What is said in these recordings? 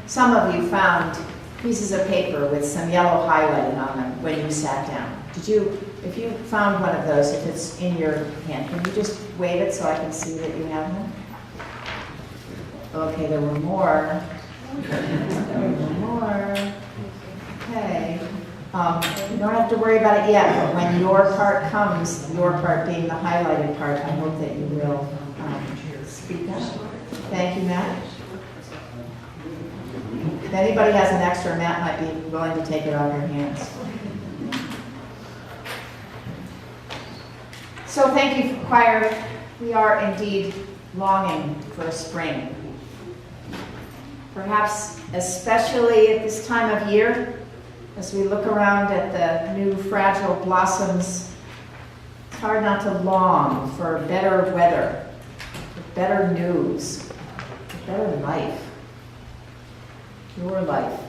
some of you found pieces of paper with some yellow highlighting on them when you sat down. If you found one of those, if it's in your hand, can you just wave it so I can see that you have them? Okay, there were more. Okay. You don't have to worry about it yet, but when your part comes, your part being the highlighted part, I hope that you will speak up. Thank you, Matt. If anybody has an extra, Matt might be willing to take it off your hands. So thank you, choir. We are indeed longing for spring. Perhaps especially at this time of year, as we look around at the new fragile blossoms, it's hard not to long for better weather, for better news, for better life. Your life,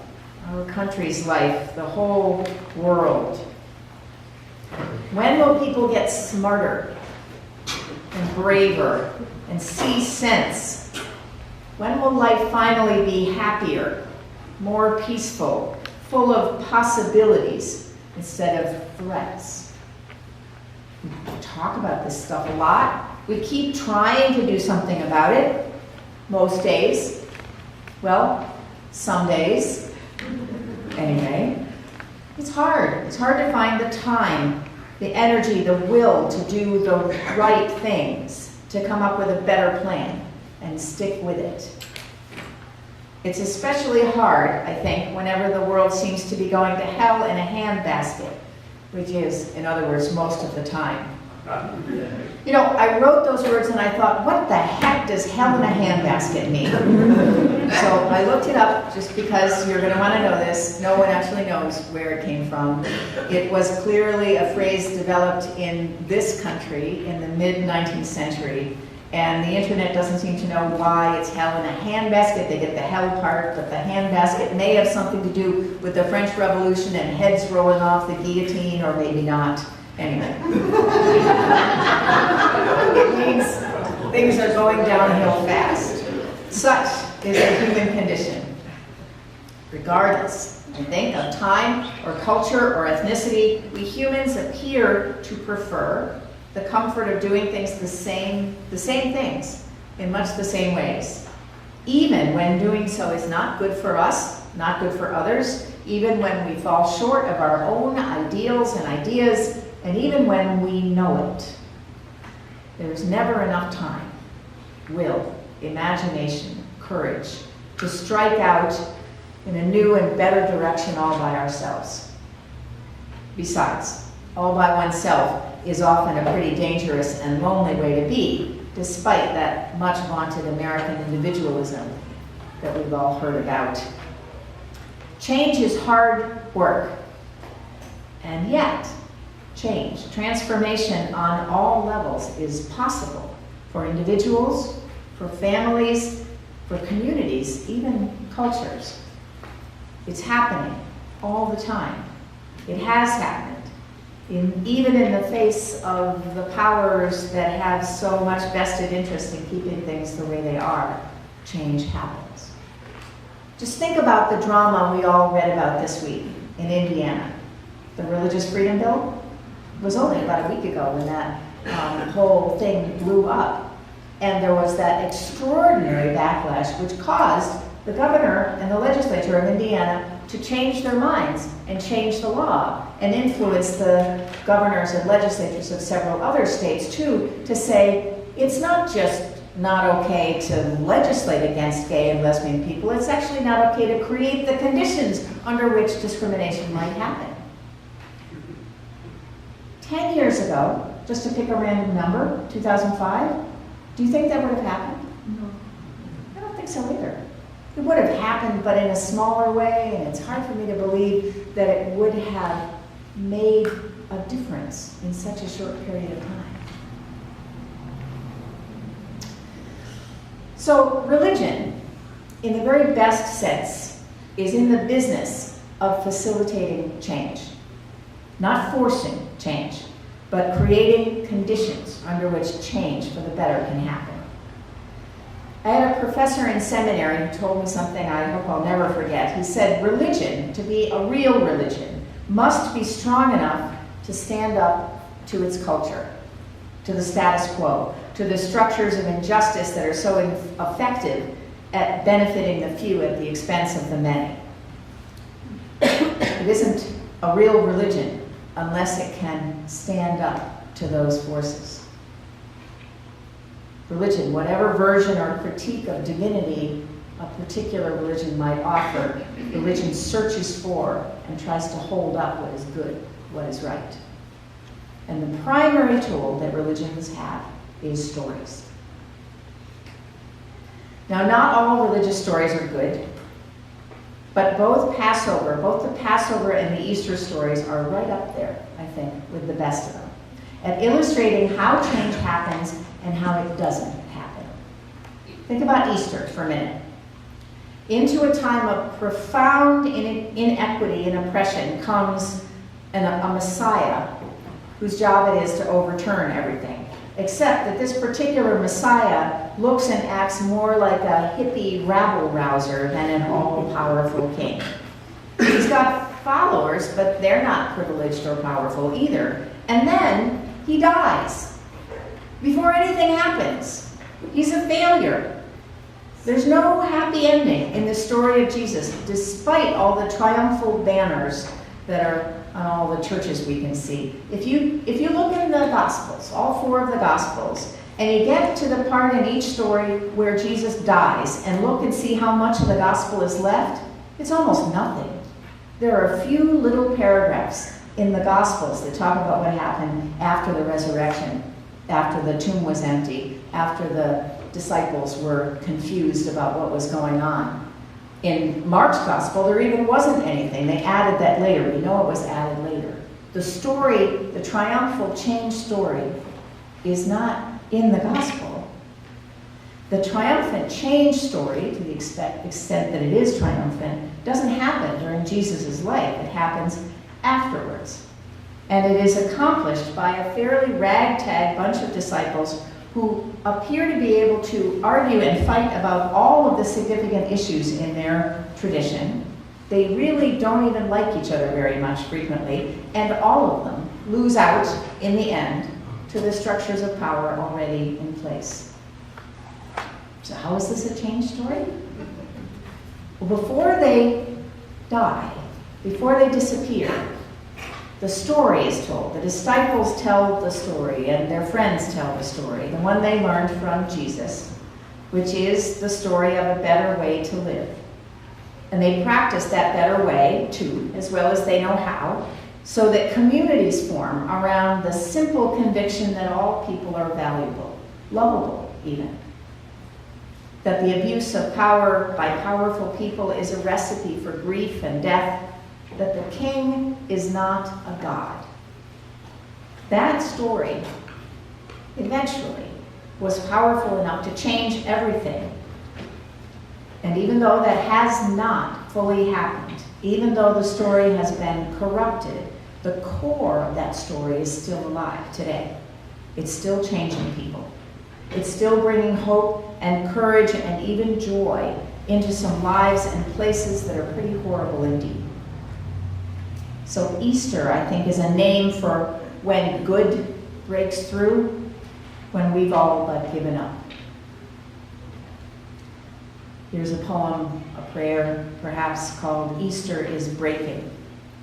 our country's life, the whole world. When will people get smarter and braver and see sense? When will life finally be happier, more peaceful, full of possibilities instead of threats? We talk about this stuff a lot. We keep trying to do something about it, most days. Well, some days, anyway. It's hard. It's hard to find the time, the energy, the will to do the right things, to come up with a better plan and stick with it. It's especially hard, I think, whenever the world seems to be going to hell in a handbasket, which is, in other words, most of the time. You know, I wrote those words and I thought, what the heck does hell in a handbasket mean? So I looked it up just because you're going to want to know this. No one actually knows where it came from. It was clearly a phrase developed in this country in the mid-19th century. And the internet doesn't seem to know why it's hell in a handbasket. They get the hell part, but the handbasket may have something to do with the French Revolution and heads rolling off the guillotine, or maybe not. Anyway. It means things are going downhill fast. Such is the human condition. Regardless, I think, of time or culture or ethnicity, we humans appear to prefer the comfort of doing things the same things in much the same ways. Even when doing so is not good for us, not good for others, even when we fall short of our own ideals and ideas, and even when we know it. There is never enough time, will, imagination, courage to strike out in a new and better direction all by ourselves. Besides, all by oneself is often a pretty dangerous and lonely way to be, despite that much vaunted American individualism that we've all heard about. Change is hard work, and yet change, transformation on all levels is possible for individuals, for families, for communities, even cultures. It's happening all the time. It has happened. Even in the face of the powers that have so much vested interest in keeping things the way they are, change happens. Just think about the drama we all read about this week in Indiana. The Religious Freedom Bill was only about a week ago when that whole thing blew up. And there was that extraordinary backlash which caused the governor and the legislature of Indiana to change their minds and change the law and influence the governors and legislatures of several other states too to say it's not just not okay to legislate against gay and lesbian people, it's actually not okay to create the conditions under which discrimination might happen. 10 years ago, just to pick a random number, 2005, do you think that would have happened? No. I don't think so either. It would have happened, but in a smaller way, and it's hard for me to believe that it would have made a difference in such a short period of time. So religion, in the very best sense, is in the business of facilitating change. Not forcing change, but creating conditions under which change for the better can happen. I had a professor in seminary who told me something I hope I'll never forget. He said, religion, to be a real religion, must be strong enough to stand up to its culture, to the status quo, to the structures of injustice that are so effective at benefiting the few at the expense of the many. It isn't a real religion unless it can stand up to those forces. Religion, whatever version or critique of divinity a particular religion might offer, religion searches for and tries to hold up what is good, what is right. And the primary tool that religions have is stories. Now, not all religious stories are good, but both the Passover and the Easter stories are right up there, I think, with the best of them, at illustrating how change happens and how it doesn't happen. Think about Easter for a minute. Into a time of profound inequity and oppression comes a Messiah whose job it is to overturn everything. Except that this particular Messiah looks and acts more like a hippie rabble-rouser than an all-powerful king. He's got followers, but they're not privileged or powerful either. And then he dies before anything happens. He's a failure. There's no happy ending in the story of Jesus, despite all the triumphal banners that are on all the churches we can see. If you look in the Gospels, all four of the Gospels, and you get to the part in each story where Jesus dies, and look and see how much of the Gospel is left, it's almost nothing. There are a few little paragraphs in the Gospels that talk about what happened after the resurrection, after the tomb was empty, after the disciples were confused about what was going on. In Mark's Gospel, there even wasn't anything. They added that later. We know it was added later. The story, the triumphal change story, is not in the Gospel. The triumphant change story, to the extent that it is triumphant, doesn't happen during Jesus' life. It happens afterwards. And it is accomplished by a fairly ragtag bunch of disciples who appear to be able to argue and fight about all of the significant issues in their tradition. They really don't even like each other very much frequently, and all of them lose out in the end to the structures of power already in place. So how is this a change story? Well, before they die, before they disappear, the story is told. The disciples tell the story, and their friends tell the story, the one they learned from Jesus, which is the story of a better way to live. And they practice that better way, too, as well as they know how, so that communities form around the simple conviction that all people are valuable, lovable even. That the abuse of power by powerful people is a recipe for grief and death, that the king is not a god. That story eventually was powerful enough to change everything. And even though that has not fully happened, even though the story has been corrupted, the core of that story is still alive today. It's still changing people. It's still bringing hope and courage and even joy into some lives and places that are pretty horrible indeed. So Easter, I think, is a name for when good breaks through, when we've all but given up. Here's a poem, a prayer, perhaps, called Easter is Breaking,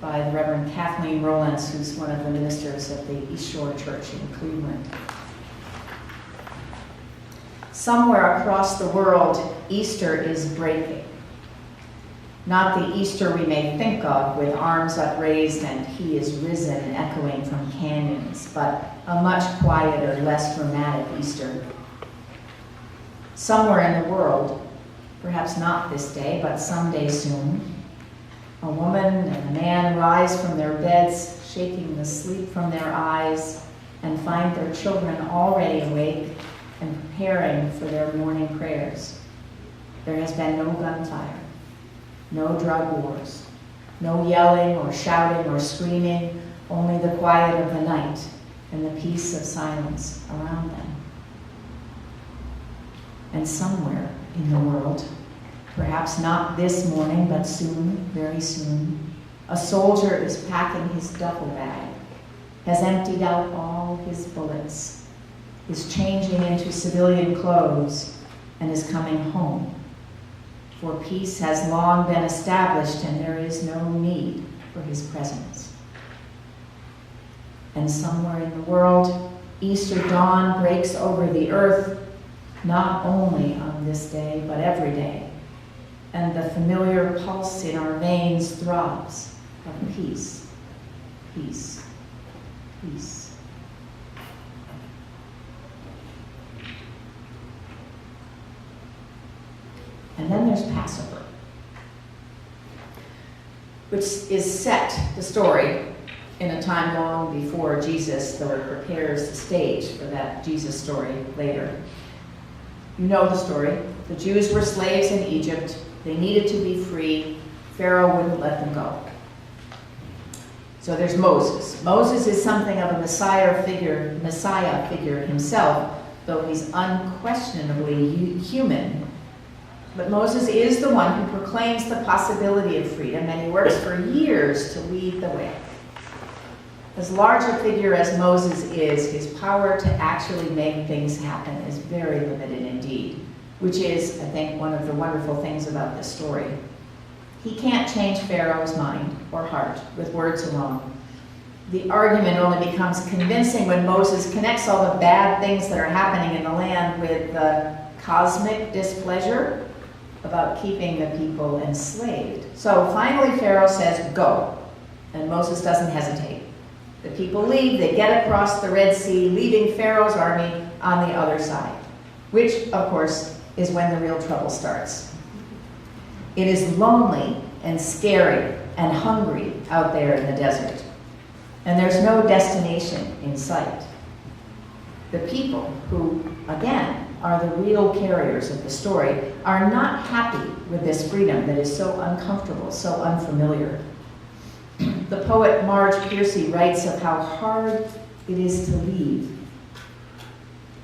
by the Reverend Kathleen Rowlands, who's one of the ministers at the East Shore Church in Cleveland. Somewhere across the world, Easter is breaking. Not the Easter we may think of with arms upraised and he is risen echoing from canyons, but a much quieter, less dramatic Easter. Somewhere in the world, perhaps not this day, but someday soon, a woman and a man rise from their beds, shaking the sleep from their eyes, and find their children already awake and preparing for their morning prayers. There has been no gunfire. No drug wars, no yelling or shouting or screaming, only the quiet of the night and the peace of silence around them. And somewhere in the world, perhaps not this morning, but soon, very soon, a soldier is packing his duffel bag, has emptied out all his bullets, is changing into civilian clothes, and is coming home. For peace has long been established, and there is no need for his presence. And somewhere in the world, Easter dawn breaks over the earth, not only on this day, but every day. And the familiar pulse in our veins throbs of peace, peace, peace. And then there's Passover, which is set, the story, in a time long before Jesus, though it prepares the stage for that Jesus story later. You know the story. The Jews were slaves in Egypt. They needed to be free. Pharaoh wouldn't let them go. So there's Moses. Moses is something of a Messiah figure himself, though he's unquestionably human. But Moses is the one who proclaims the possibility of freedom, and he works for years to lead the way. As large a figure as Moses is, his power to actually make things happen is very limited indeed, which is, I think, one of the wonderful things about this story. He can't change Pharaoh's mind or heart with words alone. The argument only becomes convincing when Moses connects all the bad things that are happening in the land with the cosmic displeasure about keeping the people enslaved. So finally Pharaoh says, go, and Moses doesn't hesitate. The people leave, they get across the Red Sea, leaving Pharaoh's army on the other side, which, of course, is when the real trouble starts. It is lonely and scary and hungry out there in the desert, and there's no destination in sight. The people who, again, are the real carriers of the story, are not happy with this freedom that is so uncomfortable, so unfamiliar. The poet Marge Piercy writes of how hard it is to leave.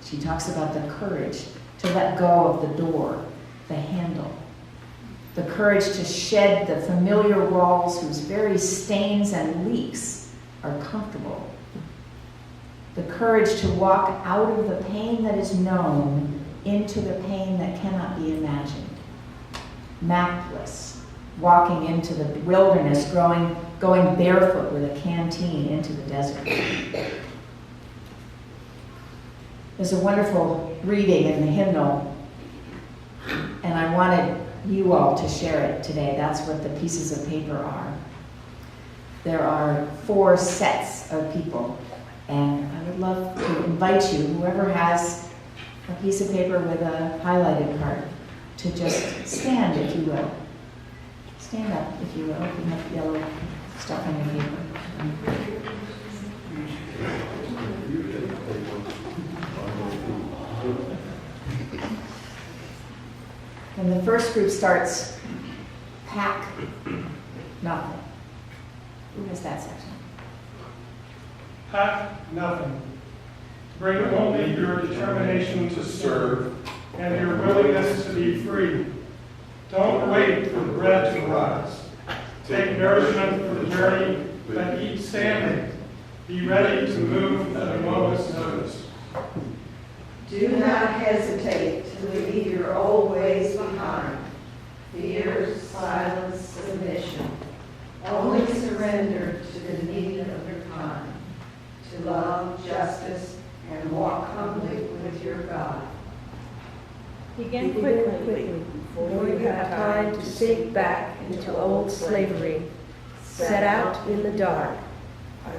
She talks about the courage to let go of the door, the handle, the courage to shed the familiar walls whose very stains and leaks are comfortable, the courage to walk out of the pain that is known into the pain that cannot be imagined, mapless, walking into the wilderness, going barefoot with a canteen into the desert. There's a wonderful reading in the hymnal, and I wanted you all to share it today. That's what the pieces of paper are. There are 4 sets of people, and I would love to invite you, whoever has a piece of paper with a highlighted part, to just stand, if you will. Stand up, if you will, if you have yellow stuff on your paper. And the first group starts, pack nothing. Who has that section? Pack nothing. Bring only your determination to serve and your willingness to be free. Don't wait for bread to rise. Take nourishment for the journey, but eat standing. Be ready to move at a moment's notice. Do not hesitate to leave your old ways behind. Fear, silence, submission. Only surrender to the need of your time. To love, justice, and walk humbly with your God. Begin quickly, before you have time to sink back into old slavery. Set out in the dark.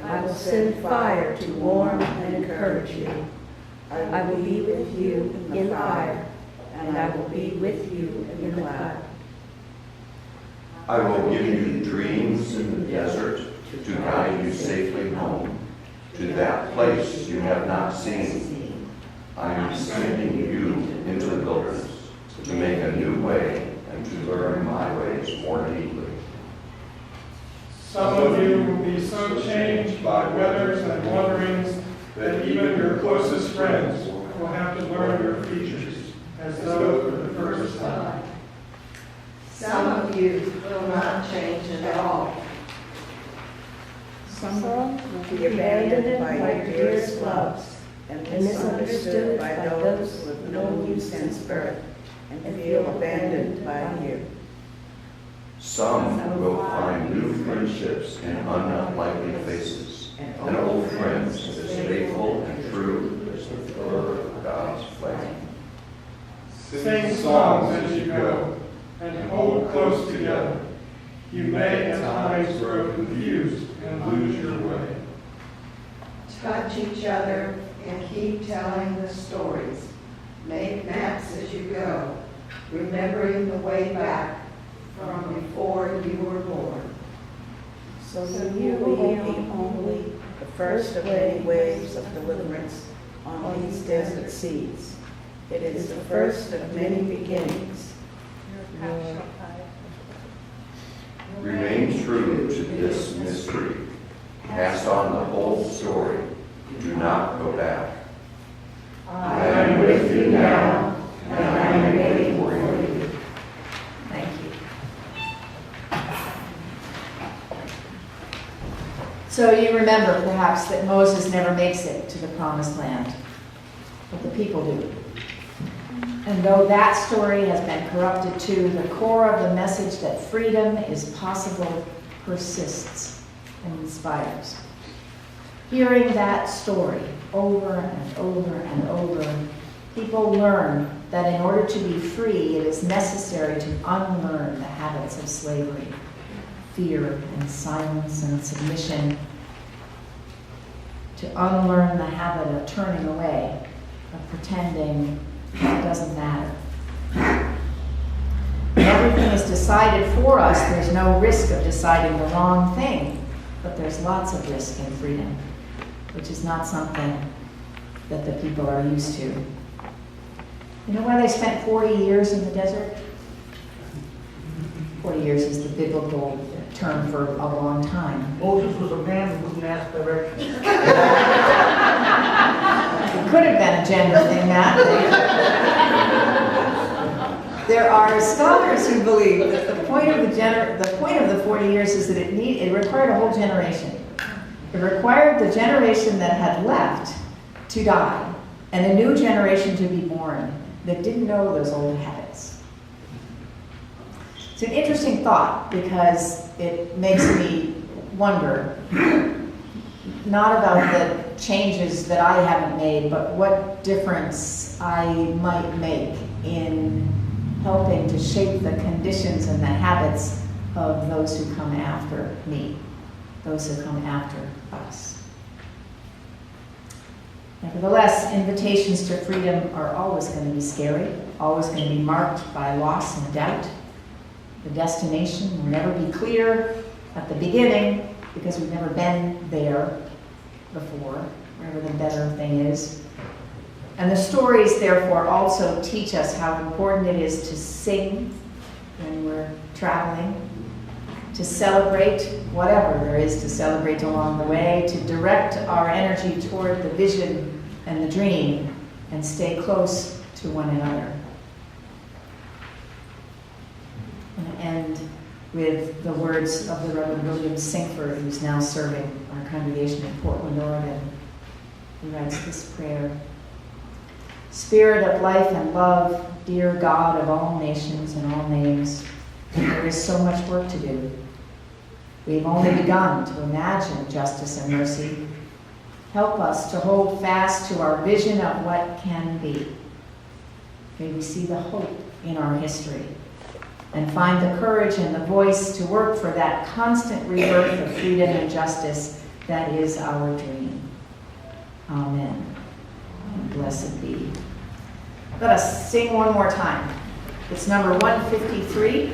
I will send fire to warm and encourage you. I will be with you in the fire, and I will be with you in the cloud. I will give you dreams in the desert to guide you safely home, to that place you have not seen. I am sending you into the wilderness to make a new way and to learn my ways more deeply. Some of you will be so changed by weathers and wanderings that even your closest friends will have to learn your features. as though for the first time. Some of you will not change at all. Some will be abandoned by your dearest loves and misunderstood by those who have known you since birth and feel abandoned by you. Some will find new friendships in unlikely faces, and old friends as faithful and true as the fur of God's flame. Sing songs as you go, and hold close together. You may at times grow confused and lose your way. Touch each other and keep telling the stories. Make maps as you go, remembering the way back from before you were born. So you will be only the first of many waves of deliverance on these desert seas. It is the first of many beginnings. Remain true to this mystery. Cast on the whole story. Do not go back. I am with you now, and I am waiting for you. Thank you. So you remember perhaps that Moses never makes it to the promised land, but the people do. And though that story has been corrupted too, the core of the message that freedom is possible persists and inspires. Hearing that story over and over and over, people learn that in order to be free, it is necessary to unlearn the habits of slavery, fear and silence and submission, to unlearn the habit of turning away, of pretending it doesn't matter. When everything is decided for us, there's no risk of deciding the wrong thing, but there's lots of risk in freedom, which is not something that the people are used to. You know why they spent 40 years in the desert? 40 years is the biblical term for a long time. Moses was a man who couldn't ask directions. It could have been a gender thing, Matt. There are scholars who believe that the point of the 40 years is that it required a whole generation. It required the generation that had left to die and a new generation to be born that didn't know those old habits. It's an interesting thought because it makes me wonder, not about the changes that I haven't made, but what difference I might make in helping to shape the conditions and the habits of those who come after me, those who come after us. Nevertheless, invitations to freedom are always going to be scary, always going to be marked by loss and doubt. The destination will never be clear at the beginning because we've never been there before, wherever the better thing is. And the stories, therefore, also teach us how important it is to sing when we're traveling, to celebrate whatever there is to celebrate along the way, to direct our energy toward the vision and the dream, and stay close to one another. And end with the words of the Reverend William Sinkford, who's now serving our congregation in Portland, Oregon. He writes this prayer. Spirit of life and love, dear God of all nations and all names, there is so much work to do. We've only begun to imagine justice and mercy. Help us to hold fast to our vision of what can be. May we see the hope in our history and find the courage and the voice to work for that constant rebirth of freedom and justice that is our dream. Amen. And blessed be. Let us sing one more time. It's number 153.